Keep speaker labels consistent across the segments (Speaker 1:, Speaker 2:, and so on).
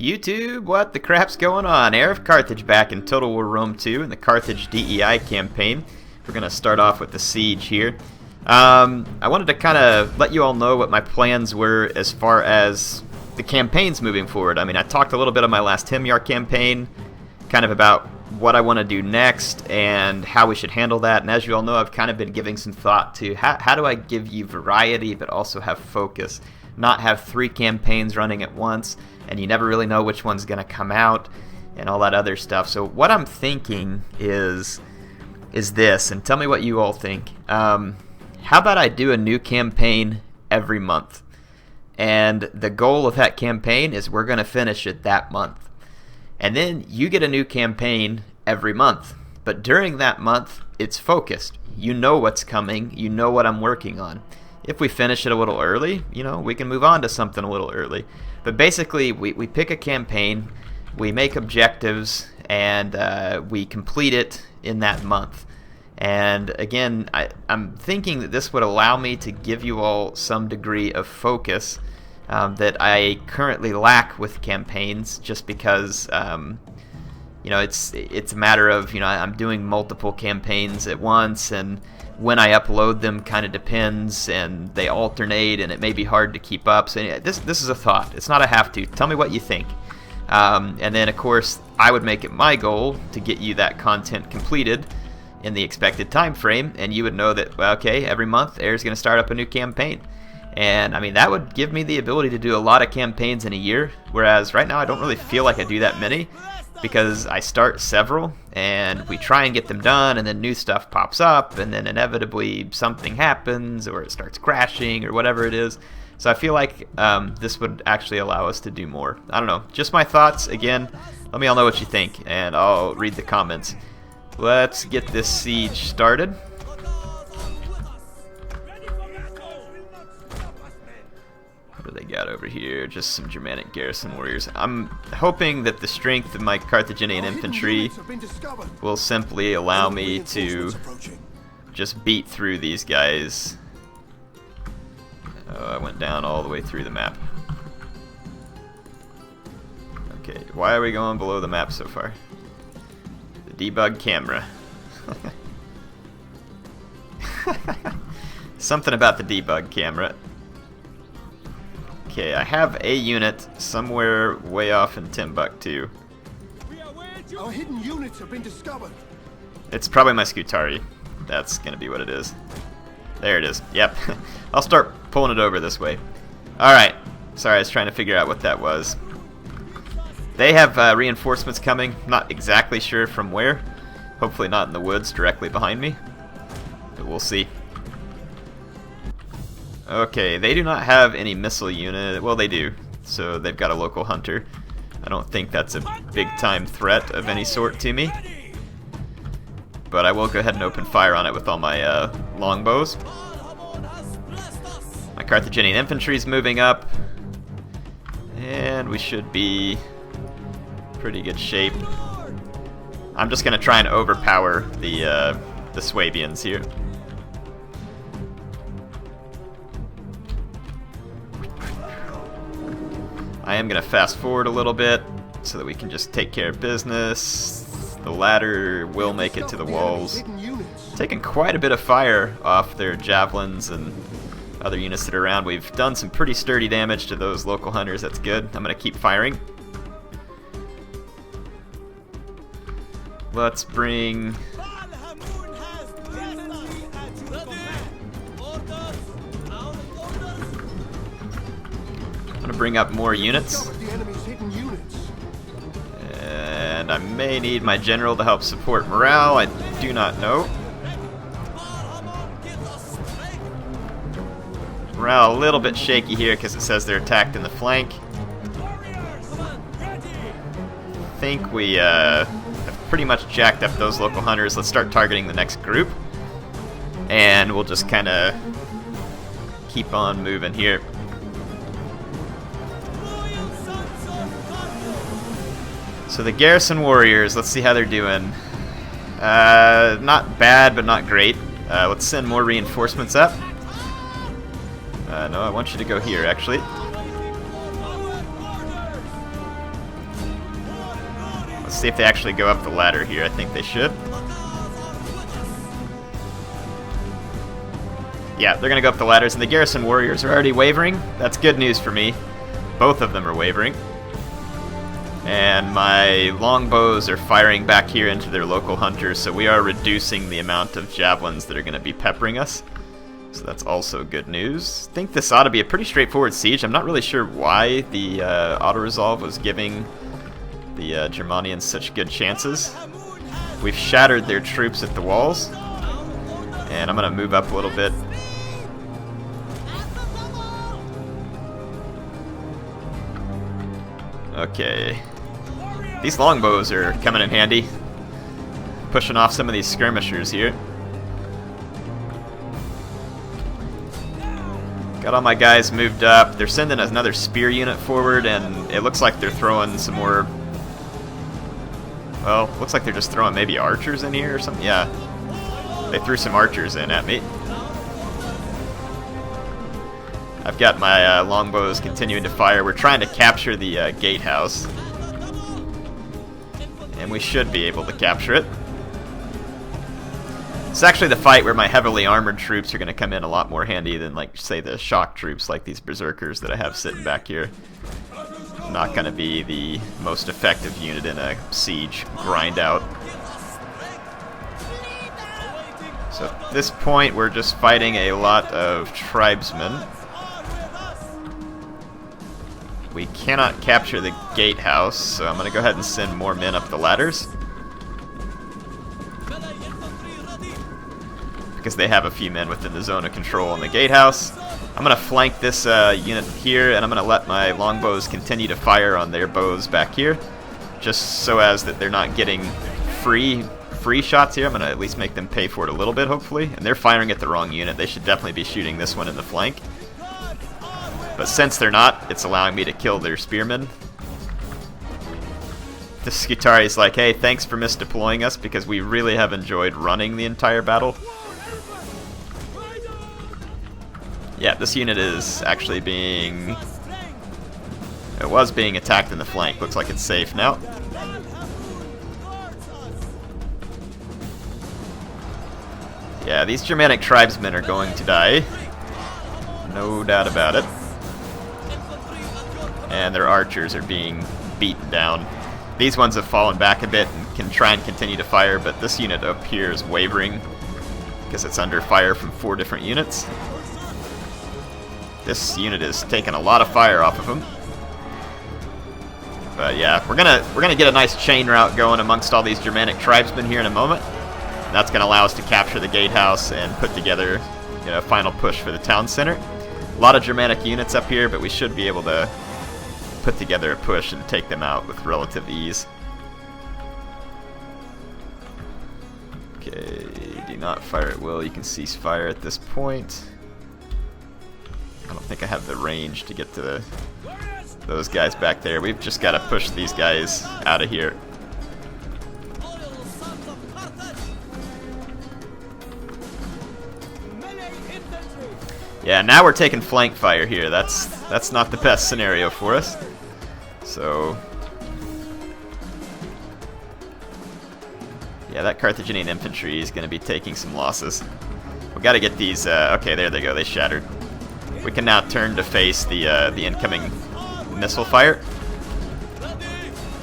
Speaker 1: YouTube, what the crap's going on? HeirofCarthage back in Total War Rome 2 in the Carthage DEI campaign. We're going to start off with the siege here. I wanted to kind of let you all know what my plans were as far as the campaigns moving forward. I mean, I talked a little bit on my last Himyar campaign, kind of about what I want to do next and how we should handle that. And as you all know, I've kind of been giving some thought to how do I give you variety but also have focus. Not have 3 campaigns running at once and you never really know which one's going to come out and all that other stuff. So what I'm thinking is this, and tell me what you all think. How about I do a new campaign every month? And the goal of that campaign is we're going to finish it that month. And then you get a new campaign every month. But during that month, it's focused. You know what's coming. You know what I'm working on. If we finish it a little early, you know, we can move on to something a little early. But basically, we pick a campaign, we make objectives, and we complete it in that month. And again, I'm thinking that this would allow me to give you all some degree of focus that I currently lack with campaigns, just because you know, it's a matter of, you know, I'm doing multiple campaigns at once, and when I upload them kind of depends, and they alternate, and it may be hard to keep up. So anyway, this is a thought. It's not a have to. Tell me what you think. And then, of course, I would make it my goal to get you that content completed in the expected time frame, and you would know that, well, okay, every month Air's going to start up a new campaign. And I mean, that would give me the ability to do a lot of campaigns in a year, whereas right now I don't really feel like I do that many, because I start several and we try and get them done, and then new stuff pops up, and then inevitably something happens or it starts crashing or whatever it is. So I feel like this would actually allow us to do more. I don't know, just my thoughts. Again, let me all know what you think, and I'll read the comments. Let's get this siege started. What do they got over here? Just some Germanic garrison warriors. I'm hoping that the strength of my Carthaginian infantry will simply allow me to just beat through these guys. Oh, I went down all the way through the map. Okay, why are we going below the map so far? The debug camera. Something about the debug camera. Okay, I have a unit somewhere way off in Timbuktu.
Speaker 2: Our hidden units have been discovered.
Speaker 1: It's probably my Scutari. That's gonna be what it is. There it is. Yep. I'll start pulling it over this way. Alright. Sorry, I was trying to figure out what that was. They have reinforcements coming. Not exactly sure from where. Hopefully not in the woods directly behind me. But we'll see. Okay, they do not have any missile unit. Well, they do. So they've got a local hunter. I don't think that's a big-time threat of any sort to me. But I will go ahead and open fire on it with all my longbows. My Carthaginian infantry is moving up. And we should be pretty good shape. I'm just going to try and overpower the Suebians here. I am going to fast forward a little bit so that we can just take care of business. The ladder will make it to the walls. Taking quite a bit of fire off their javelins and other units that are around. We've done some pretty sturdy damage to those local hunters. That's good. I'm going to keep firing. Let's bring... I'm going to bring up more units. And I may need my general to help support morale. I do not know. Morale a little bit shaky here because it says they're attacked in the flank. I think we have pretty much jacked up those local hunters. Let's start targeting the next group. And we'll just kind of keep on moving here. So the garrison warriors, let's see how they're doing. Not bad, but not great. Let's send more reinforcements up. No, I want you to go here, actually. See if they actually go up the ladder here. I think they should. Yeah, they're gonna go up the ladders, and the garrison warriors are already wavering. That's good news for me. Both of them are wavering. And my longbows are firing back here into their local hunters, so we are reducing the amount of javelins that are going to be peppering us. So that's also good news. I think this ought to be a pretty straightforward siege. I'm not really sure why the auto-resolve was giving the Germanians such good chances. We've shattered their troops at the walls, and I'm going to move up a little bit. Okay. These longbows are coming in handy. Pushing off some of these skirmishers here. Got all my guys moved up. They're sending another spear unit forward, and it looks like they're throwing some more... Well, looks like they're just throwing maybe archers in here or something. Yeah. They threw some archers in at me. I've got my longbows continuing to fire. We're trying to capture the gatehouse. And we should be able to capture it. It's actually the fight where my heavily armored troops are going to come in a lot more handy than, like, say, the shock troops, like these berserkers that I have sitting back here. Not going to be the most effective unit in a siege grind out. So at this point, we're just fighting a lot of tribesmen. We cannot capture the gatehouse, so I'm going to go ahead and send more men up the ladders. Because they have a few men within the zone of control on the gatehouse. I'm going to flank this unit here, and I'm going to let my longbows continue to fire on their bows back here. Just so as that they're not getting free shots here. I'm going to at least make them pay for it a little bit, hopefully. And they're firing at the wrong unit. They should definitely be shooting this one in the flank. But since they're not, it's allowing me to kill their spearmen. The Skutari is like, hey, thanks for misdeploying us, because we really have enjoyed running the entire battle. Yeah, this unit is actually being... It was being attacked in the flank. Looks like it's safe now. Yeah, these Germanic tribesmen are going to die. No doubt about it. And their archers are being beaten down. These ones have fallen back a bit and can try and continue to fire, but this unit up here is wavering because it's under fire from 4 different units. This unit is taking a lot of fire off of them. But yeah, we're gonna get a nice chain route going amongst all these Germanic tribesmen here in a moment. And that's gonna allow us to capture the gatehouse and put together, you know, a final push for the town center. A lot of Germanic units up here, but we should be able to put together a push and take them out with relative ease. Okay, do not fire at will. You can cease fire at this point. I don't think I have the range to get to those guys back there. We've just got to push these guys out of here. Yeah, now we're taking flank fire here. That's not the best scenario for us. So yeah, that Carthaginian infantry is going to be taking some losses. We've got to get these... okay, there they go. They shattered. We can now turn to face the incoming missile fire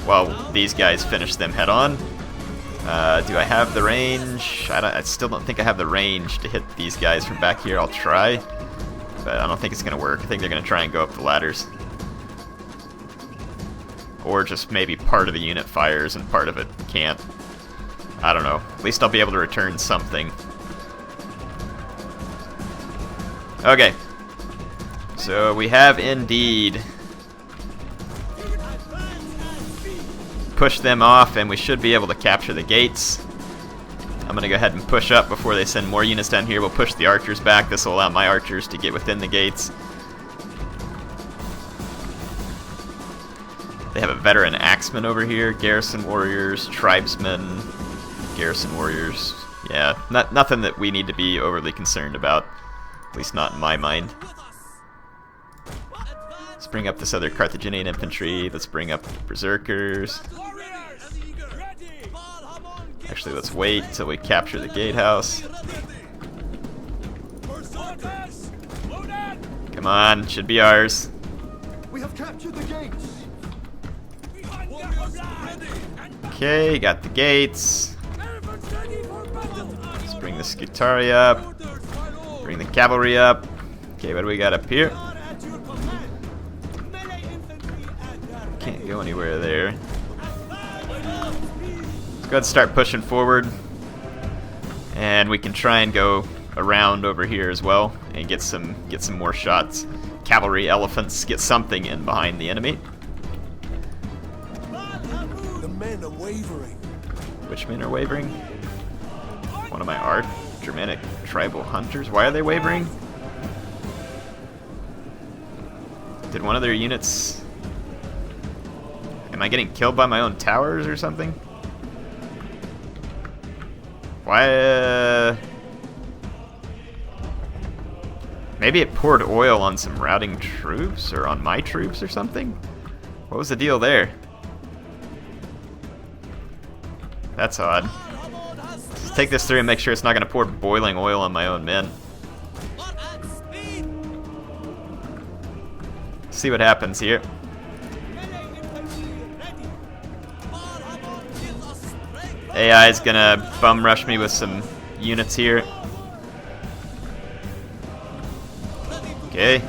Speaker 1: while these guys finish them head on. Do I have the range? I still don't think I have the range to hit these guys from back here. I'll try, but I don't think it's going to work. I think they're going to try and go up the ladders. Or just maybe part of the unit fires and part of it can't. I don't know. At least I'll be able to return something. Okay. So we have indeed pushed them off, and we should be able to capture the gates. I'm going to go ahead and push up before they send more units down here. We'll push the archers back. This will allow my archers to get within the gates. They have a veteran axeman over here, garrison warriors, tribesmen, garrison warriors. Yeah, nothing that we need to be overly concerned about, at least not in my mind. Let's bring up this other Carthaginian infantry. Let's bring up the berserkers. Actually, let's wait till we capture the gatehouse. Come on, should be ours.
Speaker 2: We have captured the gates.
Speaker 1: Okay, got the gates. Let's bring the Scutari up. Bring the cavalry up. Okay, what do we got up here? Can't go anywhere there. Let's go ahead and start pushing forward. And we can try and go around over here as well and get some more shots. Cavalry, elephants, get something in behind the enemy.
Speaker 2: The men are wavering.
Speaker 1: Which men are wavering? One of my Germanic tribal hunters. Why are they wavering? Did one of their units... Am I getting killed by my own towers or something? Why, Maybe it poured oil on some routing troops, or on my troops or something? What was the deal there? That's odd. Just take this through and make sure it's not going to pour boiling oil on my own men. See what happens here. AI is gonna bum rush me with some units here. Okay.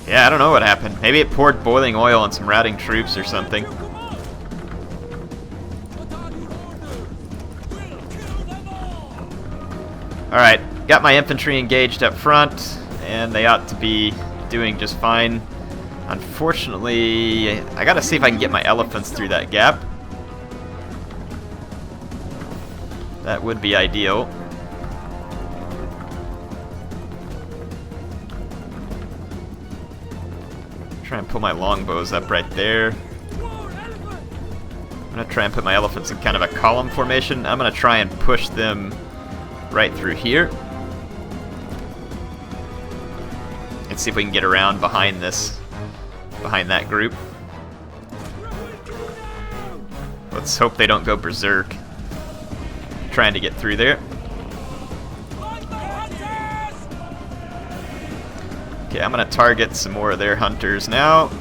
Speaker 1: Yeah, I don't know what happened. Maybe it poured boiling oil on some routing troops or something. Alright, got my infantry engaged up front, and they ought to be doing just fine. Unfortunately, I gotta see if I can get my elephants through that gap. That would be ideal. Try and pull my longbows up right there. I'm gonna try and put my elephants in kind of a column formation. I'm gonna try and push them right through here. And see if we can get around behind that group. Let's hope they don't go berserk trying to get through there. Okay, I'm gonna target some more of their hunters now.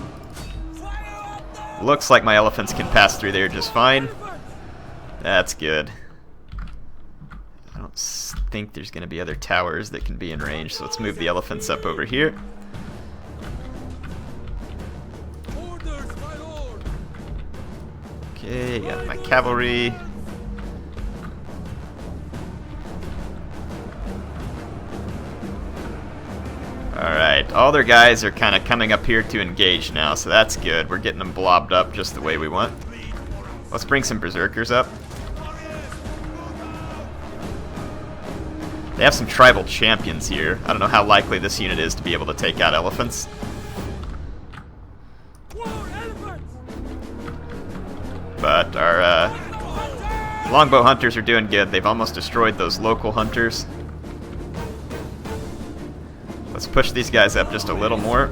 Speaker 1: Looks like my elephants can pass through there just fine. That's good. I don't think there's gonna be other towers that can be in range, so let's move the elephants up over here. Okay, got my cavalry. Alright, all their guys are kind of coming up here to engage now, so that's good. We're getting them blobbed up just the way we want. Let's bring some berserkers up. They have some tribal champions here. I don't know how likely this unit is to be able to take out elephants. But our longbow hunters are doing good. They've almost destroyed those local hunters. Let's push these guys up just a little more.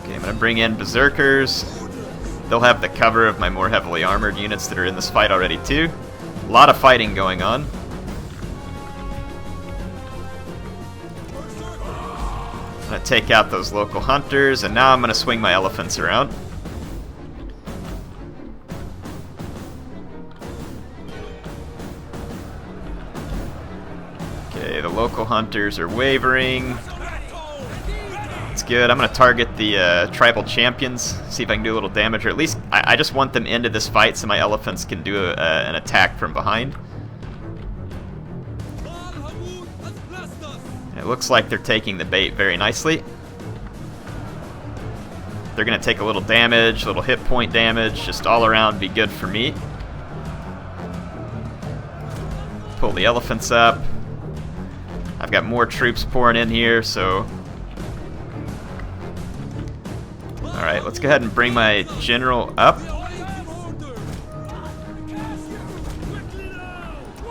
Speaker 1: Okay, I'm going to bring in berserkers. They'll have the cover of my more heavily armored units that are in this fight already too. A lot of fighting going on. I'm going to take out those local hunters, and now I'm going to swing my elephants around. Okay, the local hunters are wavering. It's good. I'm going to target the tribal champions, see if I can do a little damage, or at least I just want them into this fight so my elephants can do an attack from behind. It looks like they're taking the bait very nicely. They're going to take a little damage, a little hit point damage, just all around be good for me. Pull the elephants up. I've got more troops pouring in here, so... Alright, let's go ahead and bring my general up.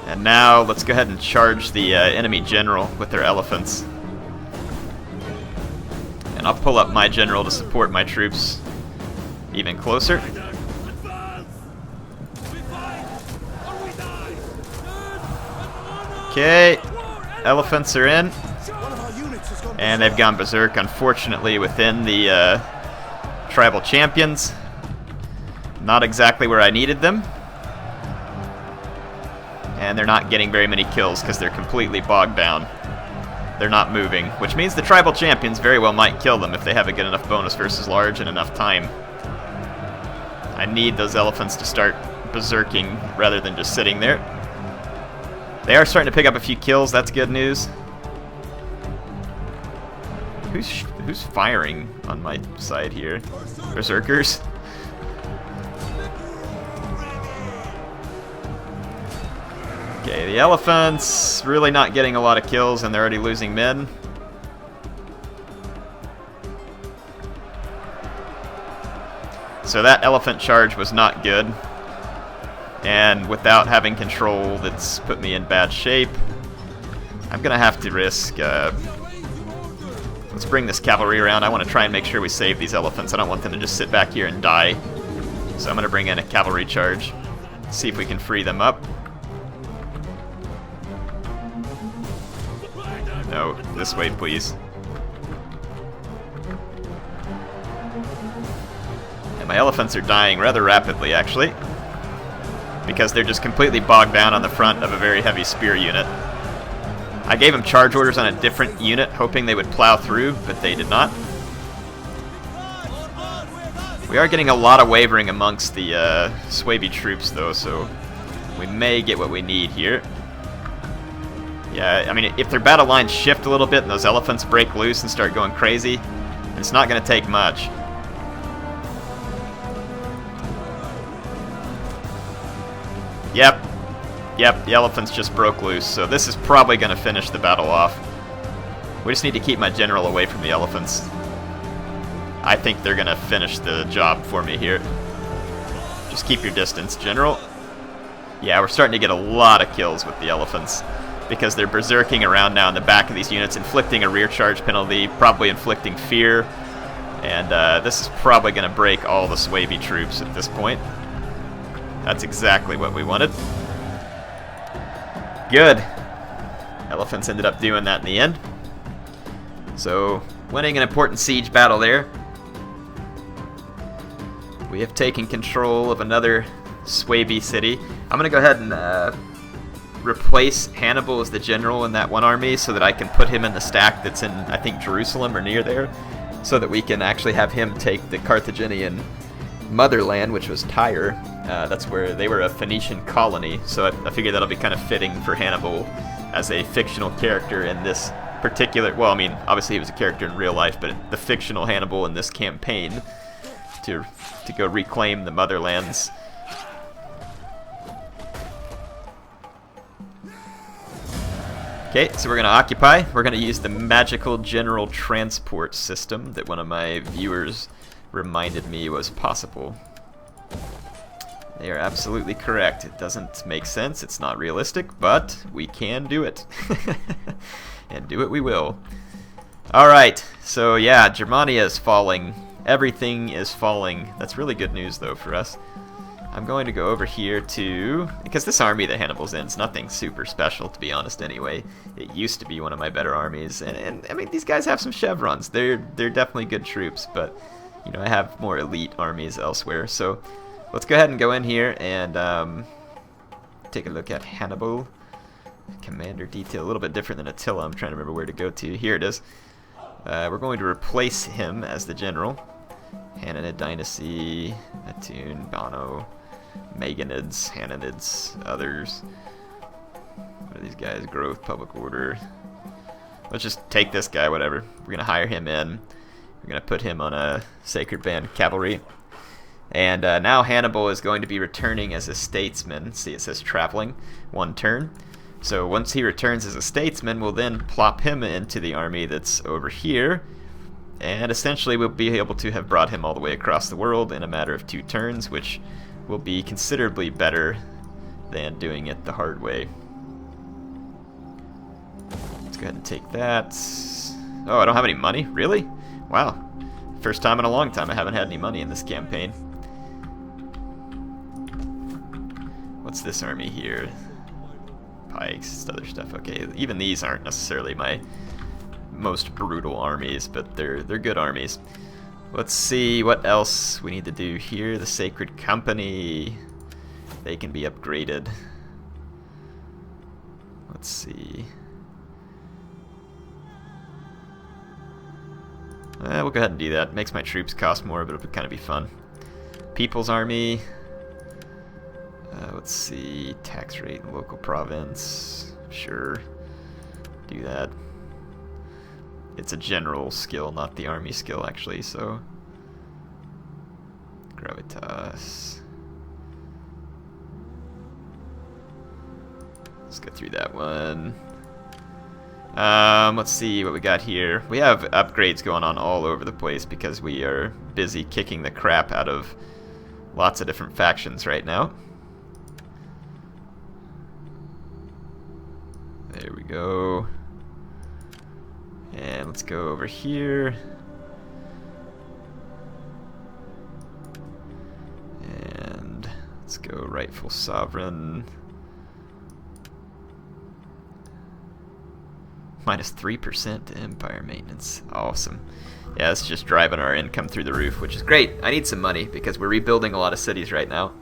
Speaker 1: And now let's go ahead and charge the enemy general with their elephants. And And I'll pull up my general to support my troops even closer. Okay, elephants are in. And they've gone berserk, unfortunately, within the tribal champions. Not exactly where I needed them. And they're not getting very many kills because they're completely bogged down. They're not moving, which means the tribal champions very well might kill them if they have a good enough bonus versus large and enough time. I need those elephants to start berserking rather than just sitting there. They are starting to pick up a few kills, that's good news. Who's firing on my side here? Berserkers? Okay, the elephants really not getting a lot of kills and they're already losing men. So that elephant charge was not good. And without having control, that's put me in bad shape. I'm gonna have to risk, let's bring this cavalry around. I want to try and make sure we save these elephants. I don't want them to just sit back here and die. So I'm gonna bring in a cavalry charge. See if we can free them up. No, this way, please. And my elephants are dying rather rapidly, actually, because they're just completely bogged down on the front of a very heavy spear unit. I gave them charge orders on a different unit, hoping they would plow through, but they did not. We are getting a lot of wavering amongst the Suebi troops, though, so we may get what we need here. Yeah, I mean, if their battle lines shift a little bit and those elephants break loose and start going crazy, it's not going to take much. Yep, the elephants just broke loose, so this is probably going to finish the battle off. We just need to keep my general away from the elephants. I think they're going to finish the job for me here. Just keep your distance, general. Yeah, we're starting to get a lot of kills with the elephants, because they're berserking around now in the back of these units, inflicting a rear charge penalty, probably inflicting fear, and this is probably going to break all the Suebi troops at this point. That's exactly what we wanted. Good. Elephants ended up doing that in the end. So, winning an important siege battle there. We have taken control of another Suebi city. I'm going to go ahead and replace Hannibal as the general in that one army so that I can put him in the stack that's in, I think, Jerusalem or near there, so that we can actually have him take the Carthaginian motherland, which was Tyre. That's where they were a Phoenician colony, so I figured that'll be kind of fitting for Hannibal as a fictional character in this particular, well, I mean, obviously he was a character in real life, but the fictional Hannibal in this campaign to go reclaim the motherlands. Okay, so we're going to occupy. We're going to use the magical general transport system that one of my viewers reminded me was possible. They are absolutely correct. It doesn't make sense, it's not realistic, but we can do it. And do it we will. Alright, so yeah, Germania is falling. Everything is falling. That's really good news, though, for us. I'm going to go over here to... because this army that Hannibal's in is nothing super special, to be honest, anyway. It used to be one of my better armies, and I mean, these guys have some chevrons. They're definitely good troops, but, you know, I have more elite armies elsewhere, so... let's go ahead and go in here and take a look at Hannibal. Commander detail, a little bit different than Attila. I'm trying to remember where to go to. Here it is. We're going to replace him as the general. Hannanid Dynasty, Atun, Bono, Meganids, Hannanids, others. What are these guys? Growth, Public Order. Let's just take this guy, whatever. We're going to hire him in. We're going to put him on a Sacred Band Cavalry. And now Hannibal is going to be returning as a statesman. See, it says traveling, 1 turn. So once he returns as a statesman, we'll then plop him into the army that's over here. And essentially we'll be able to have brought him all the way across the world in a matter of 2 turns, which will be considerably better than doing it the hard way. Let's go ahead and take that. Oh, I don't have any money? Really? Wow. First time in a long time I haven't had any money in this campaign. What's this army here? Pikes, other stuff. Okay, even these aren't necessarily my most brutal armies, but they're good armies. Let's see what else we need to do here. The Sacred Company, they can be upgraded. Let's see. We'll go ahead and do that. Makes my troops cost more, but it'll kind of be fun. People's Army. Let's see. Tax rate in local province. Sure. Do that. It's a general skill, not the army skill, actually, so... Gravitas. Let's go through that one. Let's see what we got here. We have upgrades going on all over the place because we are busy kicking the crap out of lots of different factions right now. There we go. And let's go over here. And let's go rightful sovereign. Minus 3% to empire maintenance. Awesome. Yeah, it's just driving our income through the roof, which is great. I need some money because we're rebuilding a lot of cities right now.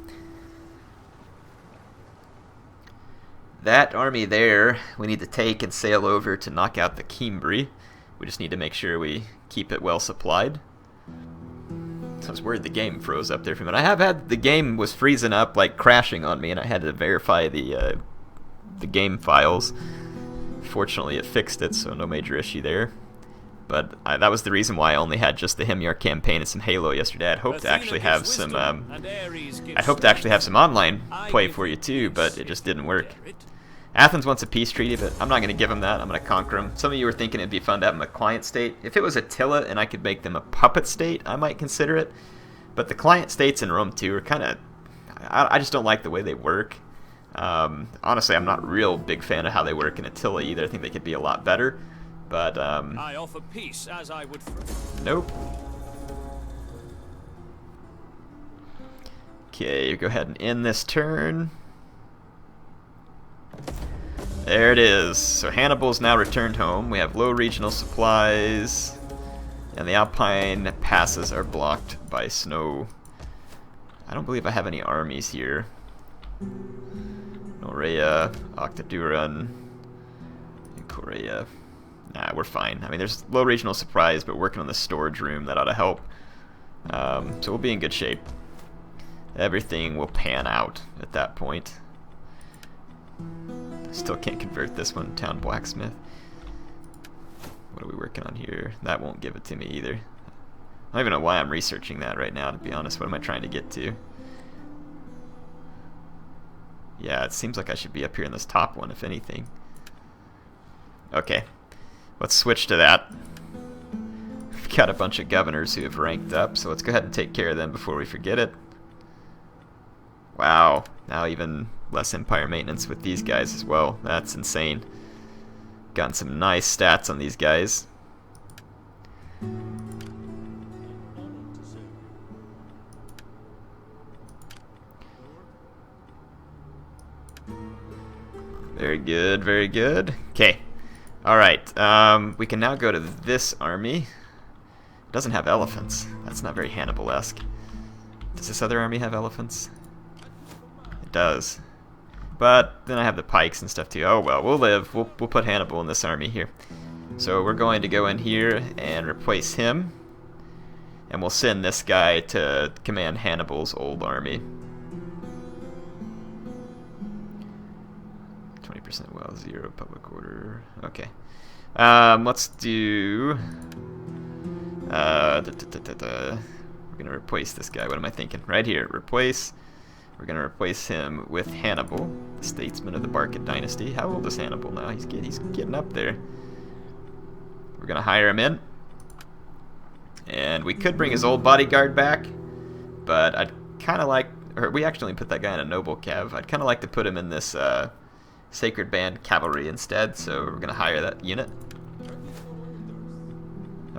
Speaker 1: That army there, we need to take and sail over to knock out the Cimbri. We just need to make sure we keep it well supplied. I was worried the game froze up there for a minute. I have had the game was freezing up, like crashing on me, and I had to verify the game files. Fortunately, it fixed it, so no major issue there. But that was the reason why I only had just the Himyar campaign and some Halo yesterday. I'd hoped to actually have some. I'd hoped to actually have some online play for you too, but it just didn't work. Athens wants a peace treaty, but I'm not going to give them that. I'm going to conquer them. Some of you were thinking it'd be fun to have them a client state. If it was Attila and I could make them a puppet state, I might consider it. But the client states in Rome too are kind of. I just don't like the way they work. Honestly, I'm not a real big fan of how they work in Attila either. I think they could be a lot better. But,
Speaker 3: I offer peace as I would.
Speaker 1: Nope. Okay, go ahead and end this turn. There it is. So Hannibal's now returned home. We have low regional supplies, and the Alpine passes are blocked by snow. I don't believe I have any armies here. Norea, Octaduran, and Korea. Nah, we're fine. I mean, there's low regional supplies, but working on the storage room, that ought to help. So we'll be in good shape. Everything will pan out at that point. Still can't convert this one, Town Blacksmith. What are we working on here? That won't give it to me either. I don't even know why I'm researching that right now, to be honest. What am I trying to get to? Yeah, it seems like I should be up here in this top one, if anything. Okay. Let's switch to that. We've got a bunch of governors who have ranked up, so let's go ahead and take care of them before we forget it. Wow, now even less empire maintenance with these guys as well. That's insane. Gotten some nice stats on these guys. Very good, very good. Okay. Alright, we can now go to this army. It doesn't have elephants. That's not very Hannibal-esque. Does this other army have elephants? It does. But then I have the pikes and stuff too. Oh well, we'll live. We'll put Hannibal in this army here. So we're going to go in here and replace him. And we'll send this guy to command Hannibal's old army. 20% well, 0 public order. Okay. Let's do. We're gonna replace this guy. What am I thinking? Right here. Replace. We're gonna replace him with Hannibal, the statesman of the Barcid dynasty. How old is Hannibal now? He's getting up there. We're gonna hire him in, and we could bring his old bodyguard back, but I'd kind of like. Or we actually put that guy in a noble cav. I'd kind of like to put him in this. Sacred Band Cavalry instead, so we're going to hire that unit.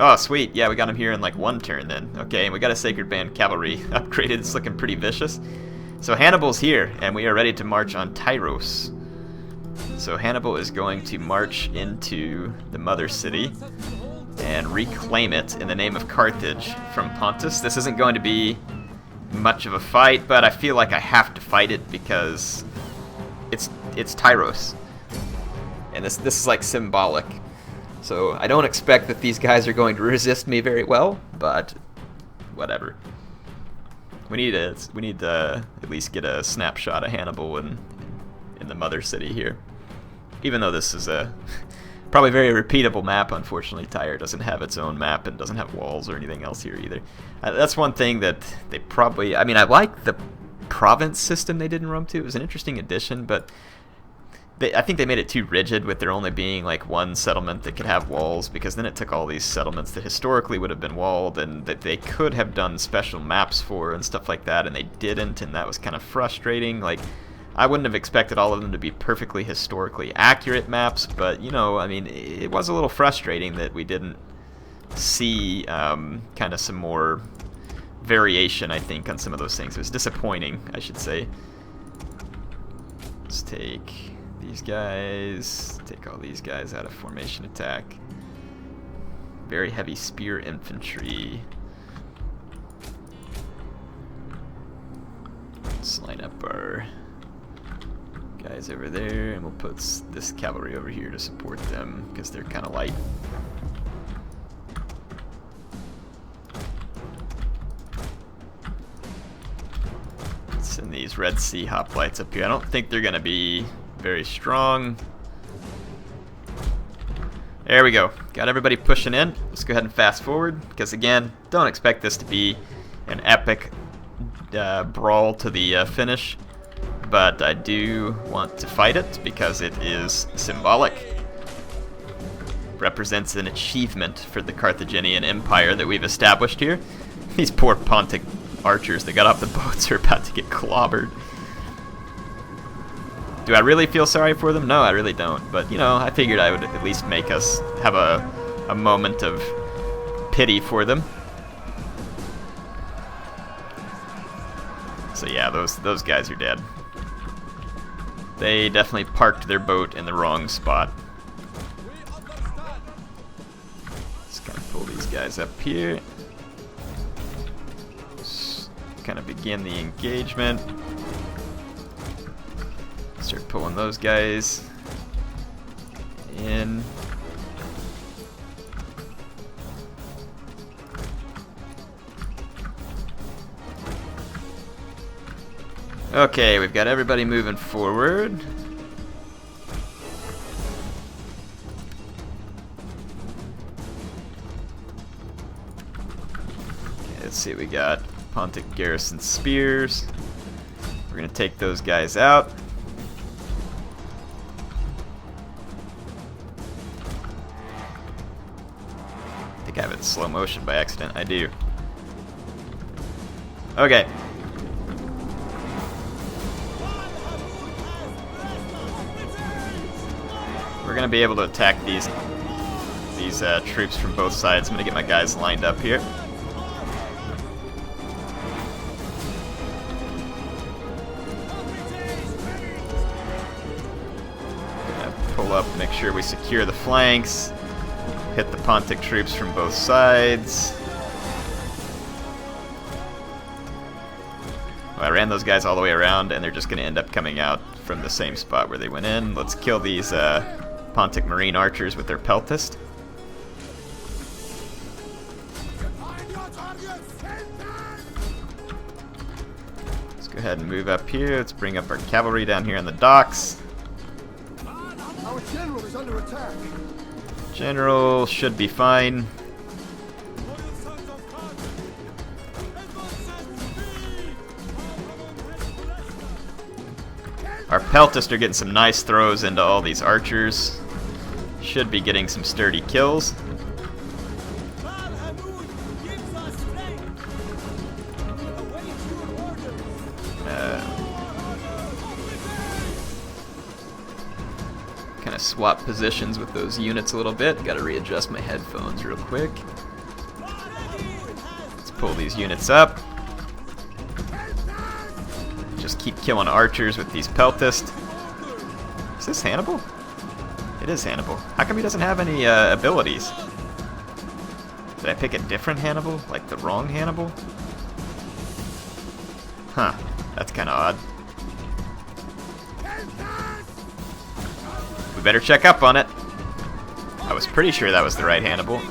Speaker 1: Oh, sweet. Yeah, we got him here in like one turn then. Okay, and we got a Sacred Band Cavalry upgraded. It's looking pretty vicious. So Hannibal's here, and we are ready to march on Tyros. So Hannibal is going to march into the Mother City and reclaim it in the name of Carthage from Pontus. This isn't going to be much of a fight, but I feel like I have to fight it because it's Tyros. And this is like symbolic. So I don't expect that these guys are going to resist me very well, but whatever. We need to at least get a snapshot of Hannibal in the Mother City here. Even though this is a probably very repeatable map, unfortunately Tyre doesn't have its own map and doesn't have walls or anything else here either. That's one thing that they probably... I mean, I like the province system they did in Rome 2. It was an interesting addition, but I think they made it too rigid with there only being like one settlement that could have walls, because then it took all these settlements that historically would have been walled and that they could have done special maps for and stuff like that, and they didn't, and that was kind of frustrating. Like, I wouldn't have expected all of them to be perfectly historically accurate maps, but, you know, I mean, it was a little frustrating that we didn't see kind of some more variation, I think, on some of those things. It was disappointing, I should say. Let's take these guys, take all these guys out of formation attack. Very heavy spear infantry. Let's line up our guys over there, and we'll put this cavalry over here to support them because they're kind of light. Let's send these Red Sea hoplites up here. I don't think they're going to be very strong. There we go. Got everybody pushing in. Let's go ahead and fast forward, because again, don't expect this to be an epic brawl to the finish, but I do want to fight it because it is symbolic. Represents an achievement for the Carthaginian Empire that we've established here. These poor Pontic archers that got off the boats are about to get clobbered. Do I really feel sorry for them? No, I really don't. But, you know, I figured I would at least make us have a moment of pity for them. So yeah, those guys are dead. They definitely parked their boat in the wrong spot. Let's kind of pull these guys up here. Just kind of begin the engagement. Start pulling those guys in. Okay, we've got everybody moving forward. Okay, let's see, we got Pontic garrison spears. We're gonna take those guys out. I think I have it in slow motion by accident. I do. Okay. We're gonna be able to attack these troops from both sides. I'm gonna get my guys lined up here. Gonna pull up, make sure we secure the flanks. Hit the Pontic troops from both sides. Well, I ran those guys all the way around, and they're just going to end up coming out from the same spot where they went in. Let's kill these Pontic marine archers with their peltist. Let's go ahead and move up here. Let's bring up our cavalry down here on the docks.
Speaker 2: Our general is under attack.
Speaker 1: General should be fine. Our peltists are getting some nice throws into all these archers. Should be getting some sturdy kills. Kind of swap positions with those units a little bit. Got to readjust my headphones real quick. pull these units up. Just keep killing archers with these peltists. Is this Hannibal? It is Hannibal. How come he doesn't have any abilities? Did I pick a different Hannibal? Like the wrong Hannibal? Huh. That's kind of odd. We better check up on it. I was pretty sure that was the right Hannibal.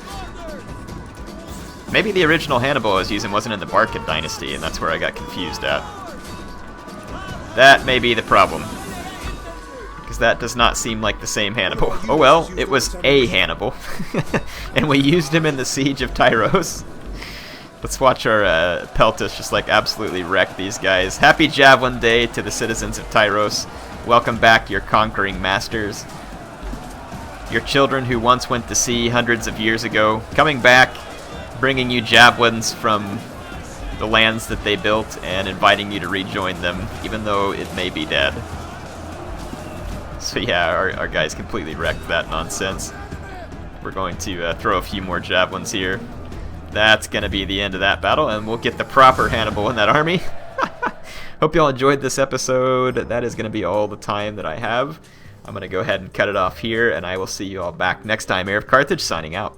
Speaker 1: Maybe the original Hannibal I was using wasn't in the Barcid Dynasty, and that's where I got confused at. That may be the problem. Because that does not seem like the same Hannibal. Oh well, it was a Hannibal. And we used him in the Siege of Tyros. Let's watch our Peltis just like absolutely wreck these guys. Happy Javelin Day to the citizens of Tyros. Welcome back, your conquering masters. Your children who once went to sea hundreds of years ago, coming back, bringing you javelins from the lands that they built and inviting you to rejoin them, even though it may be dead. So yeah, our guys completely wrecked that nonsense. We're going to throw a few more javelins here. That's going to be the end of that battle, and we'll get the proper Hannibal in that army. Hope y'all enjoyed this episode. That is going to be all the time that I have. I'm going to go ahead and cut it off here, and I will see you all back next time. HeirofCarthage signing out.